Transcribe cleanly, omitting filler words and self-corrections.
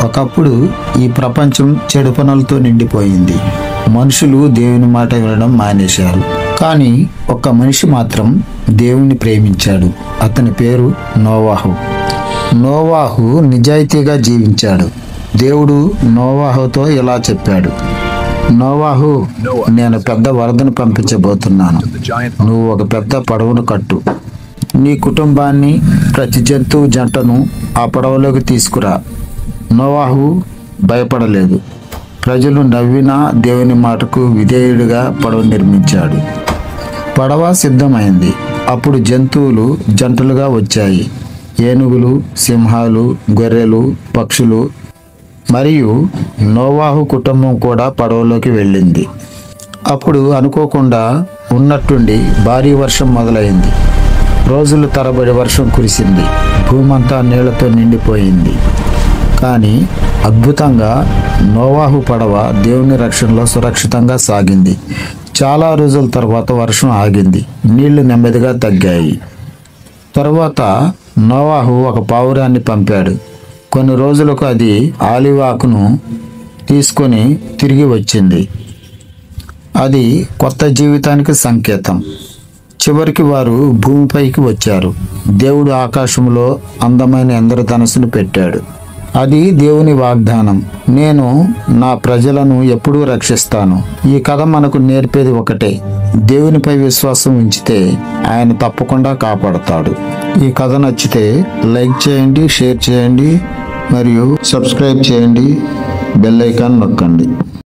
ఒకప్పుడు ఈ ప్రపంచం చెడు పనులతో నిండిపోయింది. మనుషులు దేవుని మాట వినడం మానేశారు. కానీ ఒక్క మనిషి మాత్రం దేవుణ్ణి ప్రేమించాడు. అతని పేరు నోవాహు. నోవాహు నిజాయితీగా జీవించాడు. దేవుడు నోవాహుతో ఇలా చెప్పాడు, నోవాహు, నేను పెద్ద వరదను పంపించబోతున్నాను. నువ్వు ఒక పెద్ద పడవను కట్టు. నీ కుటుంబాన్ని, ప్రతి జంతువు జంటను ఆ పడవలోకి తీసుకురా. నోవాహు భయపడలేదు. ప్రజలు నవ్వినా దేవుని మాటకు విధేయుడిగా పడవ నిర్మించాడు. పడవ సిద్ధమైంది. అప్పుడు జంతువులు జంటలుగా వచ్చాయి. ఏనుగులు, సింహాలు, గొర్రెలు, పక్షులు మరియు నోవాహు కుటుంబం కూడా పడవలోకి వెళ్ళింది. అప్పుడు అనుకోకుండా ఉన్నట్టుండి భారీ వర్షం మొదలైంది. రోజులు తరబడి వర్షం కురిసింది. భూమంతా నీళ్లతో నిండిపోయింది. కానీ అద్భుతంగా నోవాహు పడవ దేవుని రక్షణలో సురక్షితంగా సాగింది. చాలా రోజుల తర్వాత వర్షం ఆగింది. నీళ్లు నెమ్మదిగా తగ్గాయి. తరువాత నోవాహు ఒక పావురాన్ని పంపాడు. కొన్ని రోజులకు అది ఆలివ్ ఆకును తీసుకొని తిరిగి వచ్చింది. అది కొత్త జీవితానికి సంకేతం. చివరికి వారు భూమిపైకి వచ్చారు. దేవుడు ఆకాశంలో అందమైన ఇంద్రధనుస్సును పెట్టాడు. అది దేవుని వాగ్దానం, నేను నా ప్రజలను ఎప్పుడూ రక్షిస్తాను. ఈ కథ మనకు నేర్పేది ఒకటే, దేవునిపై విశ్వాసం ఉంచితే ఆయన తప్పకుండా కాపాడతాడు. ఈ కథ నచ్చితే లైక్ చేయండి, షేర్ చేయండి మరియు సబ్స్క్రైబ్ చేయండి. బెల్ ఐకాన్ నొక్కండి.